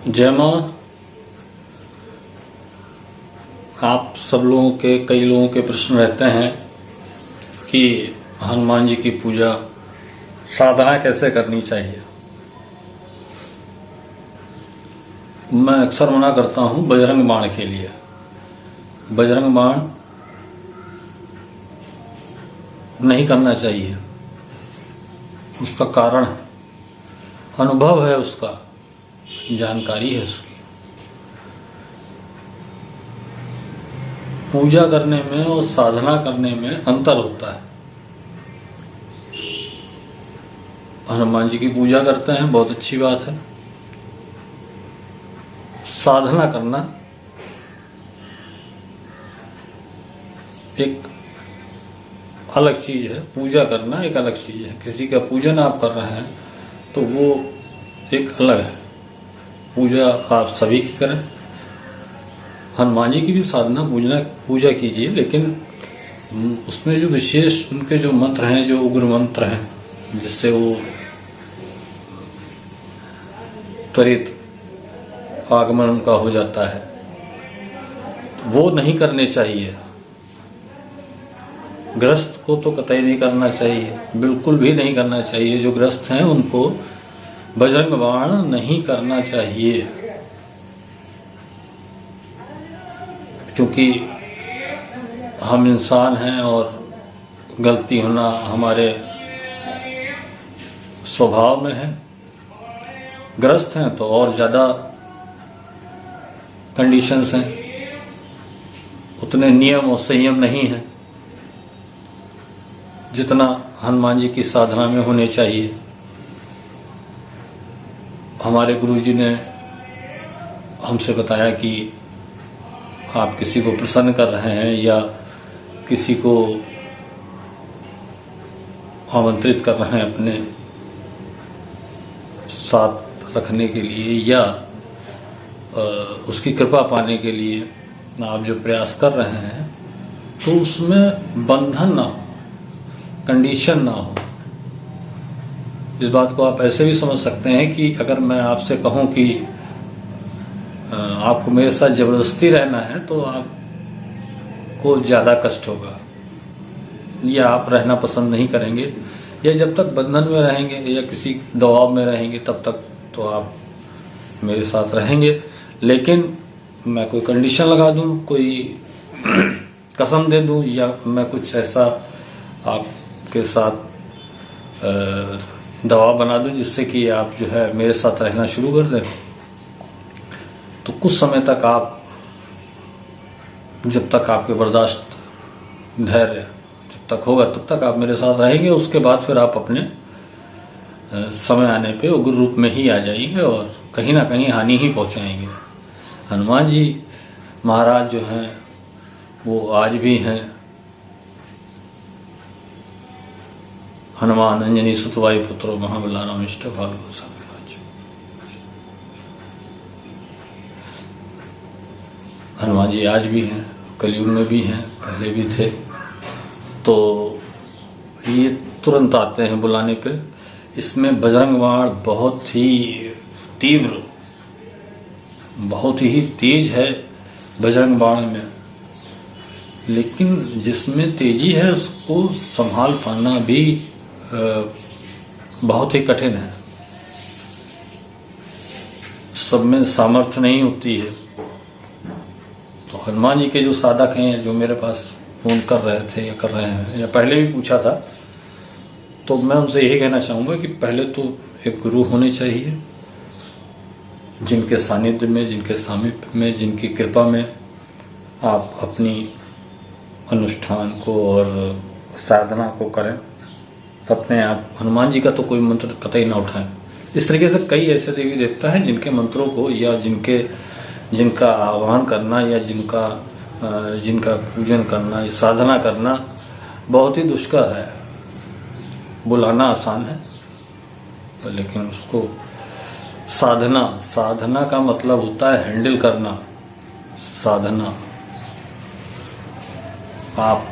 जय मां। आप सब लोगों के कई लोगों के प्रश्न रहते हैं कि हनुमान जी की पूजा साधना कैसे करनी चाहिए। मैं अक्सर मना करता हूं बजरंग बाण के लिए। बजरंग बाण नहीं करना चाहिए। उसका कारण अनुभव है, उसका जानकारी है उसकी। पूजा करने में और साधना करने में अंतर होता है। हनुमान जी की पूजा करते हैं, बहुत अच्छी बात है। साधना करना एक अलग चीज है, पूजा करना एक अलग चीज है। किसी का पूजन आप कर रहे हैं तो वो एक अलग है। पूजा आप सभी की करें, हनुमान जी की भी साधना पूजा कीजिए, लेकिन उसमें जो विशेष उनके जो मंत्र हैं, जो उग्र मंत्र हैं, जिससे वो त्वरित आगमन उनका हो जाता है, वो नहीं करने चाहिए। ग्रस्त को तो कतई नहीं करना चाहिए, बिल्कुल भी नहीं करना चाहिए। जो ग्रस्त हैं उनको बजरंग बाण नहीं करना चाहिए, क्योंकि हम इंसान हैं और गलती होना हमारे स्वभाव में है। ग्रस्त हैं तो और ज़्यादा कंडीशंस हैं, उतने नियम और संयम नहीं हैं जितना हनुमान जी की साधना में होने चाहिए। हमारे गुरुजी ने हमसे बताया कि आप किसी को प्रसन्न कर रहे हैं या किसी को आमंत्रित कर रहे हैं अपने साथ रखने के लिए या उसकी कृपा पाने के लिए आप जो प्रयास कर रहे हैं, तो उसमें बंधन ना हो, कंडीशन ना हो। इस बात को आप ऐसे भी समझ सकते हैं कि अगर मैं आपसे कहूं कि आपको मेरे साथ जबरदस्ती रहना है तो आपको ज़्यादा कष्ट होगा, या आप रहना पसंद नहीं करेंगे, या जब तक बंधन में रहेंगे या किसी दबाव में रहेंगे तब तक तो आप मेरे साथ रहेंगे। लेकिन मैं कोई कंडीशन लगा दूं, कोई कसम दे दूं, या मैं कुछ ऐसा आपके साथ दबाव बना दूं जिससे कि आप जो है मेरे साथ रहना शुरू कर दें, तो कुछ समय तक आप, जब तक आपके बर्दाश्त धैर्य जब तक होगा तब तक आप मेरे साथ रहेंगे। उसके बाद फिर आप अपने समय आने पे उग्र रूप में ही आ जाइए और कहीं ना कहीं हानि ही पहुंचाएंगे। हनुमान जी महाराज जो हैं वो आज भी हैं। हनुमान अंजनी सुत वायु पुत्रो महाबला रामिष्ट भालु सा। हनुमान जी आज भी हैं, कलयुग में भी हैं, पहले भी थे। तो ये तुरंत आते हैं बुलाने पे। इसमें बजरंग बाण बहुत ही तीव्र, बहुत ही तेज है बजरंग बाण में, लेकिन जिसमें तेजी है उसको संभाल पाना भी बहुत ही कठिन है। सब में सामर्थ्य नहीं होती है। तो हनुमान जी के जो साधक हैं, जो मेरे पास फोन कर रहे थे या कर रहे हैं या पहले भी पूछा था, तो मैं उनसे यही कहना चाहूँगा कि पहले तो एक गुरु होने चाहिए, जिनके सानिध्य में, जिनके सामीप्य में, जिनकी कृपा में आप अपनी अनुष्ठान को और साधना को करें। अपने आप हनुमान जी का तो कोई मंत्र कतई ना उठाएं। इस तरीके से कई ऐसे देवी देवता हैं जिनके मंत्रों को या जिनका आह्वान करना या जिनका पूजन करना या साधना करना बहुत ही दुष्कर है। बुलाना आसान है, लेकिन उसको साधना का मतलब होता है हैंडल करना। साधना, आप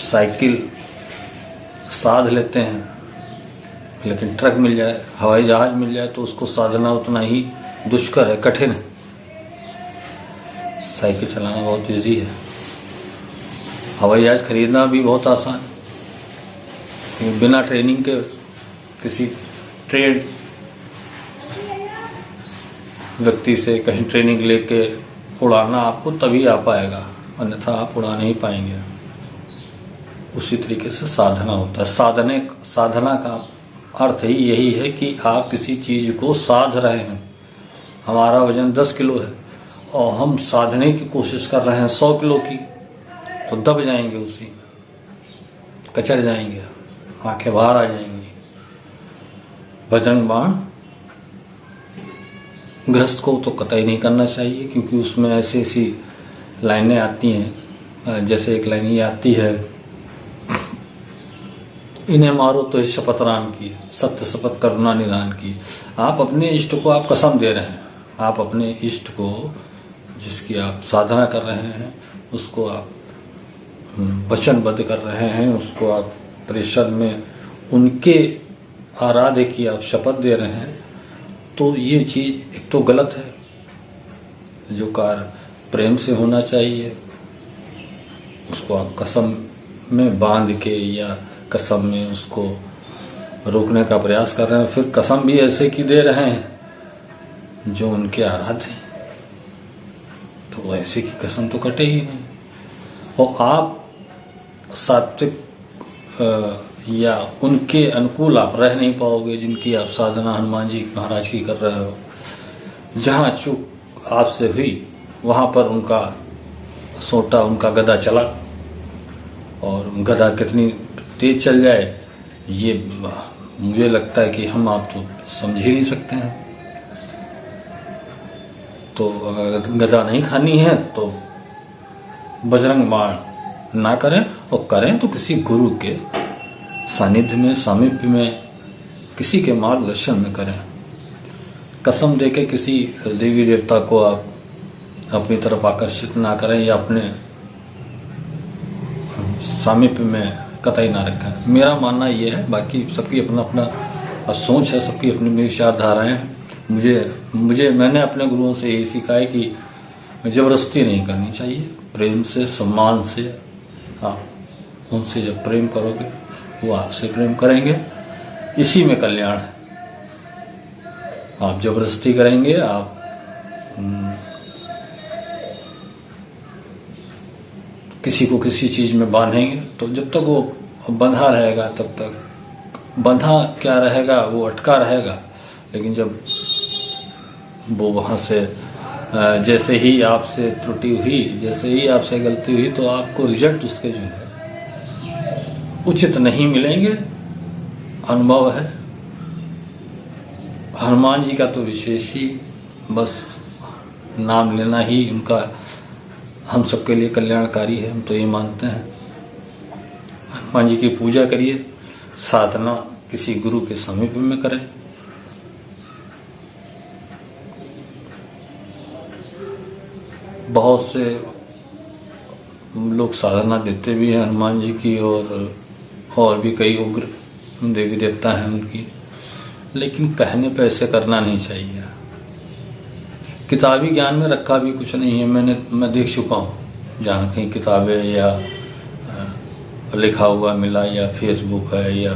साइकिल साध लेते हैं, लेकिन ट्रक मिल जाए, हवाई जहाज मिल जाए तो उसको साधना उतना ही दुष्कर है, कठिन है। साइकिल चलाना बहुत इजी है, हवाई जहाज खरीदना भी बहुत आसान है। बिना ट्रेनिंग के किसी ट्रेन व्यक्ति से कहीं ट्रेनिंग लेके उड़ाना आपको तभी आ पाएगा, अन्यथा आप उड़ा नहीं पाएंगे। उसी तरीके से साधना होता है। साधना का अर्थ ही यही है कि आप किसी चीज को साध रहे हैं। हमारा वजन 10 किलो है और हम साधने की कोशिश कर रहे हैं 100 किलो की, तो दब जाएंगे, उसी में कचर जाएंगे, आंखें बाहर आ जाएंगी। बजरंग बाण गृहस्थ को तो कतई नहीं करना चाहिए, क्योंकि उसमें ऐसी ऐसी लाइनें आती हैं। जैसे एक लाइन ये आती है, इन्हें मारो तो इस शपथ राम की, सत्य शपथ करुणा निदान की। आप अपने इष्ट को आप कसम दे रहे हैं, आप अपने इष्ट को जिसकी आप साधना कर रहे हैं उसको आप वचनबद्ध कर रहे हैं, उसको आप परिषद में उनके आराध्य की आप शपथ दे रहे हैं। तो ये चीज एक तो गलत है। जो कार्य प्रेम से होना चाहिए उसको आप कसम में बांध के या कसम में उसको रोकने का प्रयास कर रहे हैं। फिर कसम भी ऐसे की दे रहे हैं जो उनके आराध्य हैं, तो ऐसे की कसम तो कटेगी नहीं। और आप सात्विक या उनके अनुकूल आप रह नहीं पाओगे जिनकी आप साधना हनुमान जी महाराज की कर रहे हो। जहाँ चूक आपसे हुई वहाँ पर उनका सोटा, उनका गदा चला, और गदा कितनी तेज चल जाए ये मुझे लगता है कि हम आप तो समझ ही नहीं सकते हैं। तो अगर गदा नहीं खानी है तो बजरंग बाण ना करें, और करें तो किसी गुरु के सानिध्य में, सामीप्य में, किसी के मार्गदर्शन में करें। कसम देके किसी देवी देवता को आप अपनी तरफ आकर्षित ना करें या अपने सामीप्य में कतई ना रखें। मेरा मानना ये है, बाकी सबकी अपना अपना सोच है, सबकी अपनी अपनी विचारधाराएं हैं। मैंने अपने गुरुओं से यही सीखा है कि जबरदस्ती नहीं करनी चाहिए, प्रेम से, सम्मान से। आप उनसे जब प्रेम करोगे वो आपसे प्रेम करेंगे, इसी में कल्याण है। आप जबरदस्ती करेंगे, आप किसी को किसी चीज में बांधेंगे, तो जब तक वो बंधा रहेगा तब तक बंधा क्या रहेगा, वो अटका रहेगा। लेकिन जब वो वहाँ से जैसे ही आपसे त्रुटि हुई, जैसे ही आपसे गलती हुई, तो आपको रिजल्ट उसके जो है उचित नहीं मिलेंगे। अनुभव है। हनुमान जी का तो विशेष ही, बस नाम लेना ही उनका हम सबके लिए कल्याणकारी है, हम तो ये मानते हैं। हनुमान जी की पूजा करिए, साधना किसी गुरु के समीप में करें। बहुत से लोग साधना देते भी हैं हनुमान जी की, और भी कई उग्र देवी देवता हैं उनकी, लेकिन कहने पे ऐसे करना नहीं चाहिए। किताबी ज्ञान में रखा भी कुछ नहीं है। मैं देख चुका हूँ जहाँ कहीं किताबें या लिखा हुआ मिला, या फेसबुक है या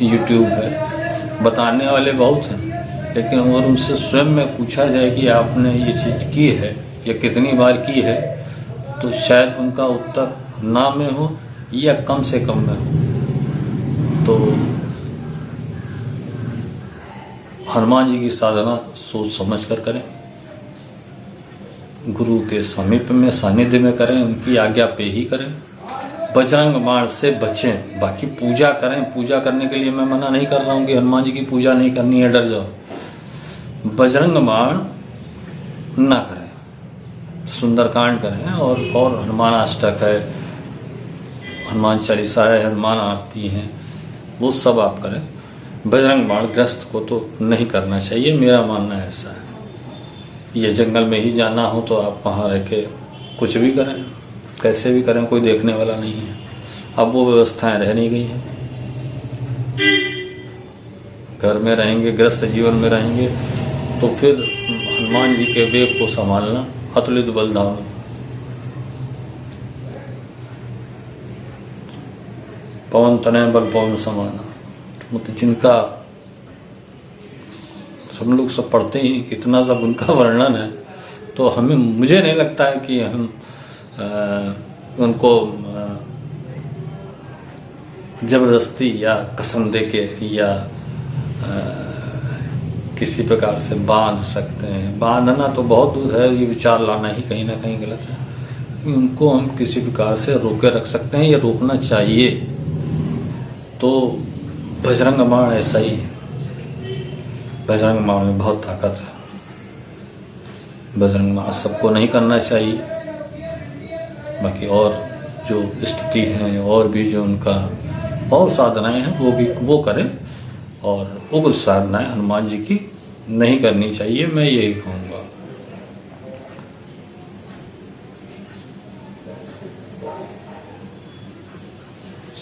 यूट्यूब है, बताने वाले बहुत हैं, लेकिन अगर उनसे स्वयं में पूछा जाए कि आपने ये चीज़ की है या कितनी बार की है, तो शायद उनका उत्तर ना में हो या कम से कम में हो। तो हनुमान जी की साधना सोच समझ कर करें, गुरु के समीप में, सानिध्य में करें, उनकी आज्ञा पे ही करें। बजरंग बाण से बचें। बाकी पूजा करें, पूजा करने के लिए मैं मना नहीं कर रहा हूँ कि हनुमान जी की पूजा नहीं करनी है, डर जाओ। बजरंग बाण ना करें, सुंदरकांड करें, और हनुमान अष्टक है, हनुमान चालीसा है, हनुमान आरती है, वो सब आप करें। बजरंग बाण ग्रस्त को तो नहीं करना चाहिए, मेरा मानना ऐसा है। ये जंगल में ही जाना हो तो आप वहाँ रह के कुछ भी करें, कैसे भी करें, कोई देखने वाला नहीं है। अब वो व्यवस्थाएं रह नहीं गई हैं। घर में रहेंगे, ग्रस्त जीवन में रहेंगे तो फिर हनुमान जी के वेग को संभालना अतुलित बलधाम। पवन तनय बल पवन समाना, मतलब जिनका सब लोग सब पढ़ते ही कितना सब उनका वर्णन है, तो हमें मुझे नहीं लगता है कि हम उनको जबरदस्ती या कसम दे के या किसी प्रकार से बांध सकते हैं। बांधना तो बहुत दूर है, ये विचार लाना ही कहीं ना कहीं गलत है। उनको हम किसी प्रकार से रोके रख सकते हैं, या रोकना चाहिए। तो बजरंग बाण ऐसा ही है, बजरंग बाण में बहुत ताकत है। बजरंग बाण सबको नहीं करना चाहिए, बाकी और जो स्थिति है और भी जो उनका और साधनाएं हैं वो करें, और उग्र साधनाएं हनुमान जी की नहीं करनी चाहिए, मैं यही कहूँगा।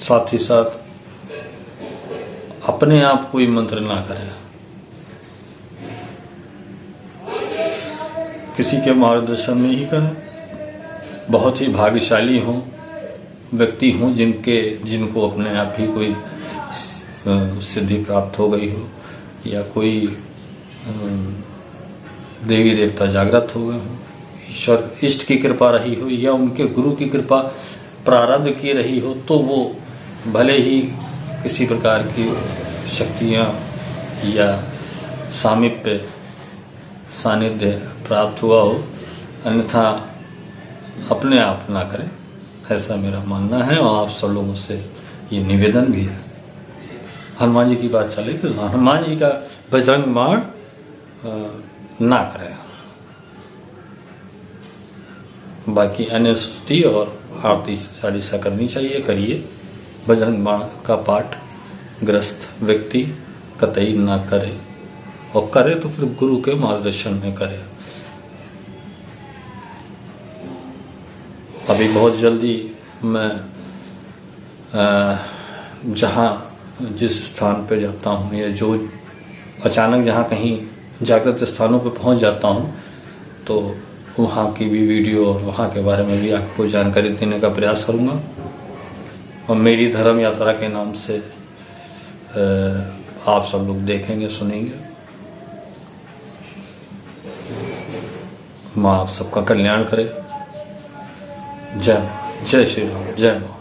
साथ ही साथ अपने आप कोई मंत्र ना करें, किसी के मार्गदर्शन में ही करें। बहुत ही भाग्यशाली हों, व्यक्ति हों जिनको अपने आप ही कोई सिद्धि प्राप्त हो गई हो, या कोई देवी देवता जागृत हो गए हो, ईश्वर इष्ट की कृपा रही हो, या उनके गुरु की कृपा प्रारब्ध की रही हो, तो वो भले ही किसी प्रकार की शक्तियाँ या सामीप्य सानिध्य प्राप्त हुआ हो, अन्यथा अपने आप ना करें, ऐसा मेरा मानना है। और आप सब लोगों से ये निवेदन भी है। हनुमान जी की बात चले कि हनुमान जी का बजरंग बाण ना करें, बाकी अन्य स्तुति और आरती चालीसा करनी चाहिए, करिए। बजरंग बाण का पाठ ग्रस्त व्यक्ति कतई ना करे, और करे तो फिर गुरु के मार्गदर्शन में करे। अभी बहुत जल्दी मैं जिस स्थान पे जाता हूँ, या जो अचानक जहाँ कहीं जागृत स्थानों पे पहुँच जाता हूँ, तो वहाँ की भी वीडियो और वहाँ के बारे में भी आपको जानकारी देने का प्रयास करूँगा। और मेरी धर्म यात्रा के नाम से आप सब लोग देखेंगे, सुनेंगे। माँ आप सबका कल्याण करे। जय श्री राम, जय माँ।